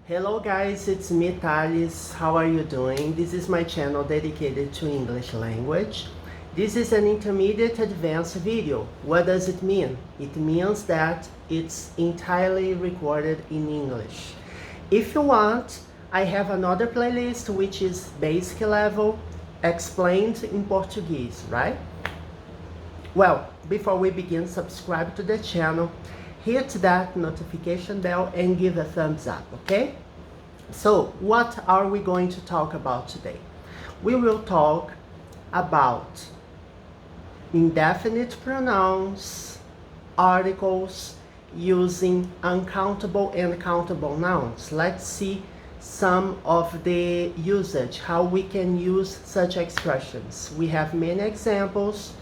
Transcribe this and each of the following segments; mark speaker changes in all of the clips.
Speaker 1: Hello guys, it's me Thales. How are you doing? This is my channel dedicated to English language. This is an intermediate advanced video. What does it mean? It means that it's entirely recorded in English. If you want, I have another playlist which is basic level, explained in Portuguese, right? Well, before we begin, subscribe to the channel, hit that notification bell and give a thumbs up, okay? So, what are we going to talk about today? We will talk about indefinite pronouns, articles, using uncountable and countable nouns. Let's see some of the usage, how we can use such expressions. We have many examples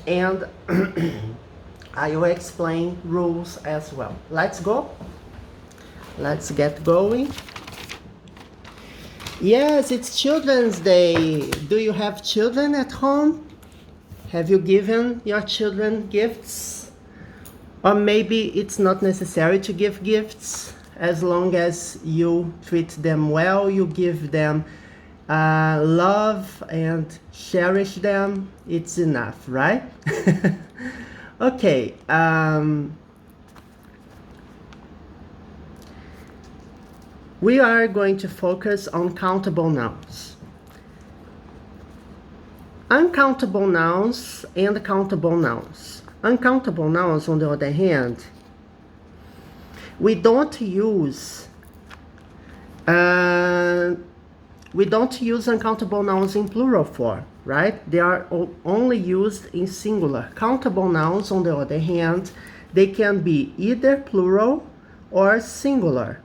Speaker 1: and I will explain rules as well. Let's go. Let's get going. Yes, it's Children's Day. Do you have children at home? Have you given your children gifts? Or maybe it's not necessary to give gifts. As long as you treat them well, you give them love and cherish them, it's enough, right? Okay. We are going to focus on countable nouns. Uncountable nouns and countable nouns. Uncountable nouns, on the other hand, we don't use uncountable nouns in plural form, right? They are only used in singular. Countable nouns, on the other hand, they can be either plural or singular.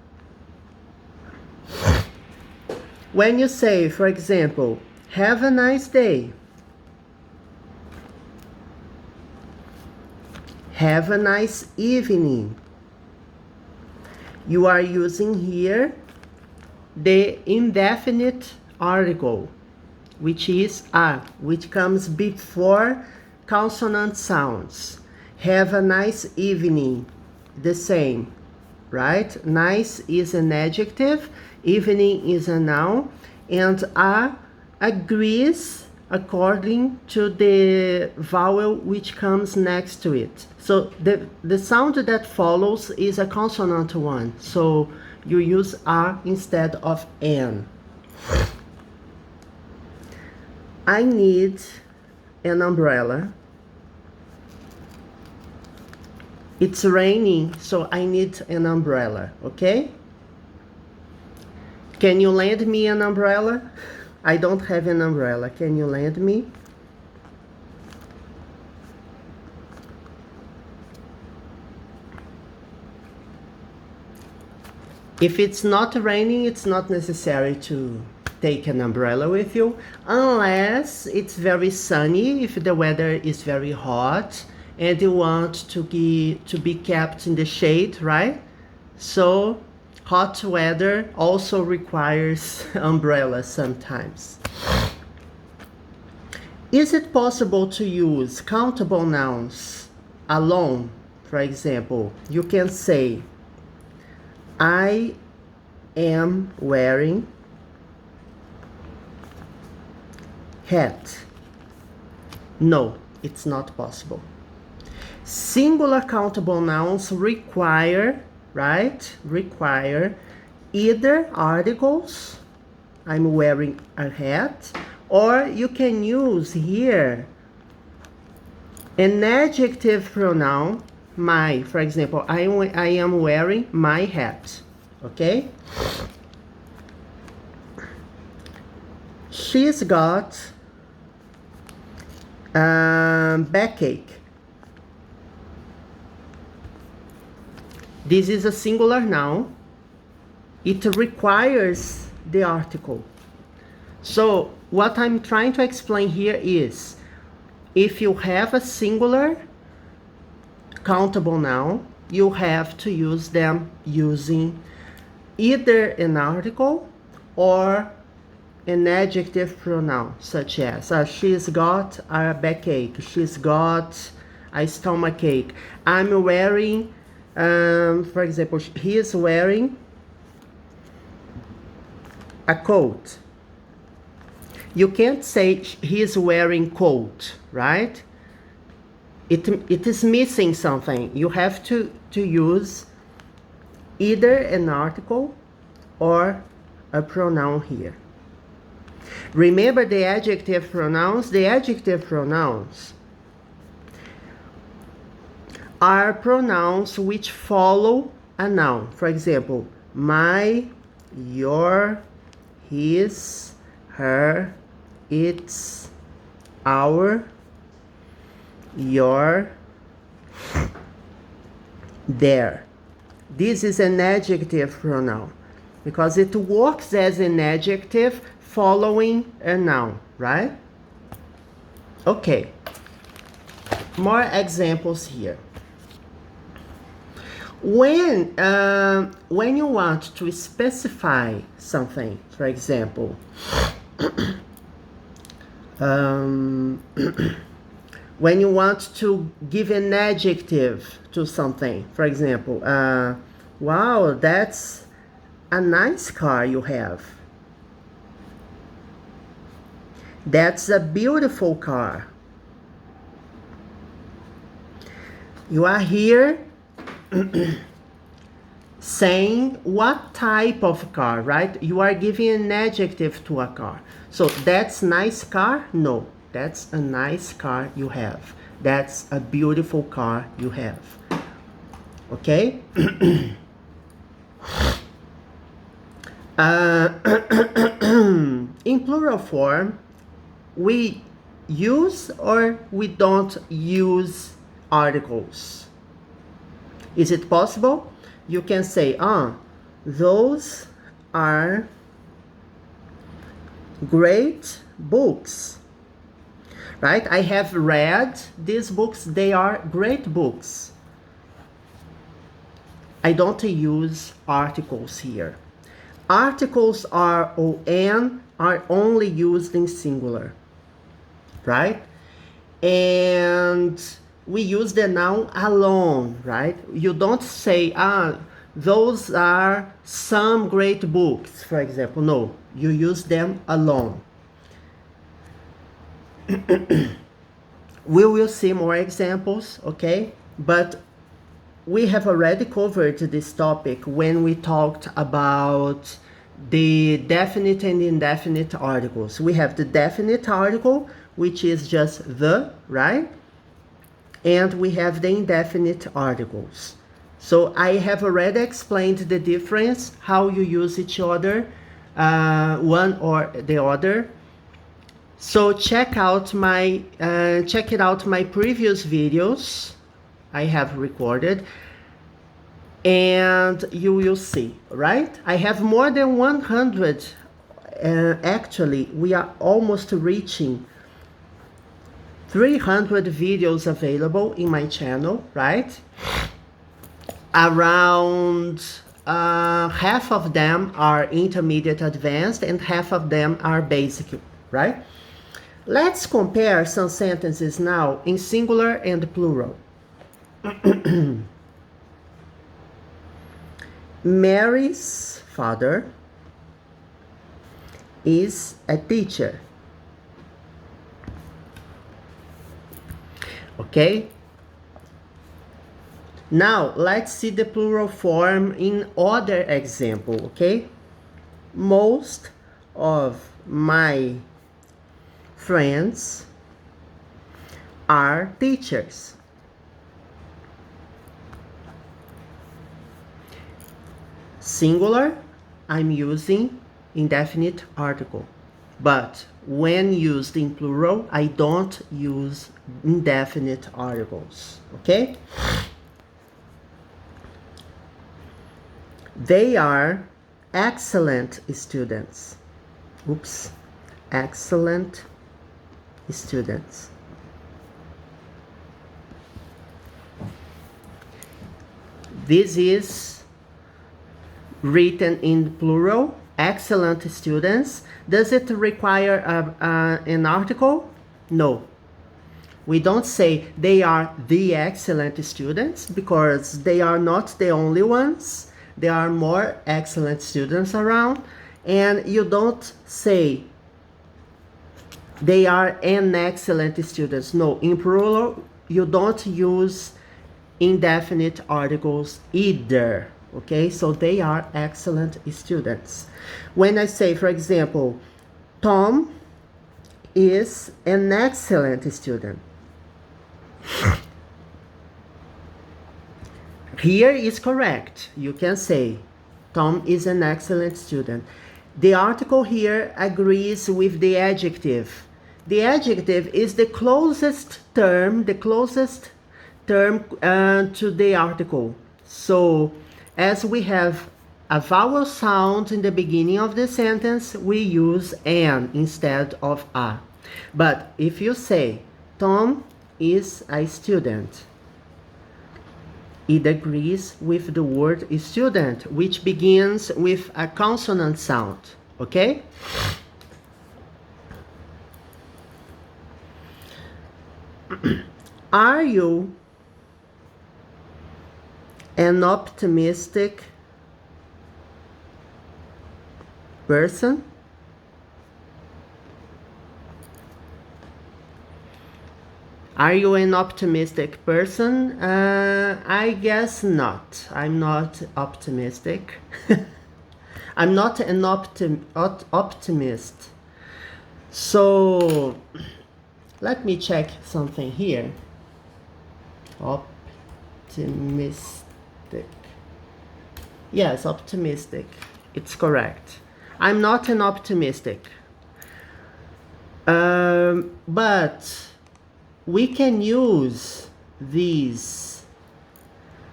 Speaker 1: When you say, for example, have a nice day, have a nice evening, you are using here the indefinite article, which is a, which comes before consonant sounds. Have a nice evening, the same, right? Nice is an adjective, evening is a noun, and a agrees according to the vowel which comes next to it. So the sound that follows is a consonant one, so you use a instead of an. I need an umbrella. It's raining, so I need an umbrella, okay? Can you lend me an umbrella? I don't have an umbrella. Can you lend me? If it's not raining, it's not necessary to take an umbrella with you, unless it's very sunny, if the weather is very hot and you want to be kept in the shade, right? So hot weather also requires umbrellas sometimes. Is it possible to use countable nouns alone? For example, you can say, I am wearing hat. No, it's not possible. Singular countable nouns require, right? Require either articles, I'm wearing a hat, or you can use here an adjective pronoun, my. For example, I am wearing my hat, okay? She's got backache. This is a singular noun. It requires the article. So what I'm trying to explain here is, if you have a singular countable noun, you have to use them using either an article or an adjective pronoun, such as she's got a backache, she's got a stomachache. I'm wearing, for example, he is wearing a coat. You can't say he's wearing coat, right? It is missing something. You have to use either an article or a pronoun here. Remember the adjective pronouns? The adjective pronouns are pronouns which follow a noun. For example, my, your, his, her, its, our, your, their. This is an adjective pronoun because it works as an adjective following a noun, right? Okay, more examples here. When you want to specify something, for example, when you want to give an adjective to something, for example, wow, that's a nice car you have. That's a beautiful car. You are here saying what type of car, right? You are giving an adjective to a car. So that's nice car? No, that's a nice car you have. That's a beautiful car you have. Okay? In plural form, we use or we don't use articles. Is it possible? You can say, those are great books, right? I have read these books. They are great books. I don't use articles here. Articles are on are only used in singular, right? And we use the noun alone, right? You don't say, those are some great books, for example. No, you use them alone. We will see more examples, okay? But we have already covered this topic when we talked about the definite and indefinite articles. We have the definite article, which is just the, right? And we have the indefinite articles. So I have already explained the difference, how you use each other, one or the other. So check it out my previous videos I have recorded, and you will see, right? I have more than 100. Actually, we are almost reaching 300 videos available in my channel, right? Around half of them are intermediate advanced and half of them are basic, right? Let's compare some sentences now in singular and plural. Mary's father is a teacher. Okay? Now, let's see the plural form in other example, okay? Most of my friends are teachers. Singular, I'm using indefinite article. But when used in plural, I don't use indefinite articles, okay? They are excellent students. Oops, excellent students. This is written in plural, excellent students. Does it require an article? No. We don't say they are the excellent students because they are not the only ones. There are more excellent students around, and you don't say they are an excellent students. No, in plural, you don't use indefinite articles either. Okay, so they are excellent students. When I say, for example, Tom is an excellent student. Here is correct. You can say Tom is an excellent student. The article here agrees with the adjective. The adjective is the closest term to the article. So as we have a vowel sound in the beginning of the sentence, we use an instead of a. But if you say Tom is a student, it agrees with the word student, which begins with a consonant sound, okay? Are you an optimistic person? Are you an optimistic person? I guess not. I'm not optimistic. I'm not an optimist. So let me check something here. Optimistic. Yes, optimistic. It's correct. I'm not an optimistic. But we can use these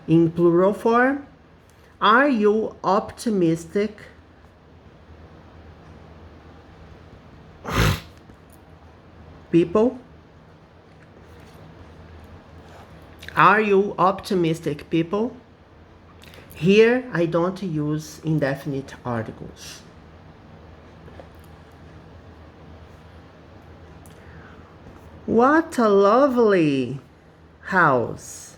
Speaker 1: in plural form. Are you optimistic? People? Are you optimistic people? Here I don't use indefinite articles. What a lovely house.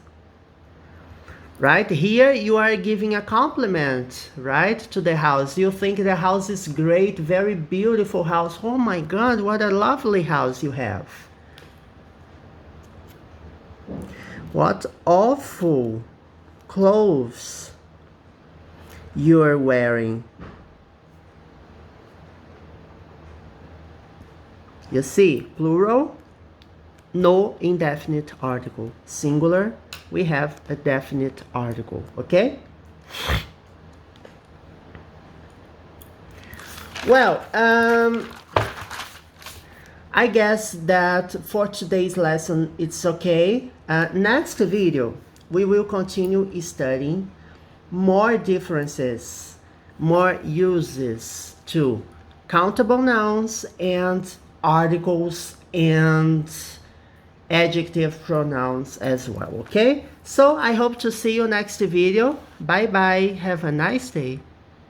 Speaker 1: Right? Here you are giving a compliment, right, to the house. You think the house is great, very beautiful house. Oh my God, what a lovely house you have. What awful clothes you're wearing. You see, plural, no indefinite article. Singular, we have a definite article, okay? Well, I guess that for today's lesson, it's okay. Next video, we will continue studying more differences, more uses to countable nouns and articles and adjective pronouns as well, okay? So I hope to see you next video. Bye bye, have a nice day.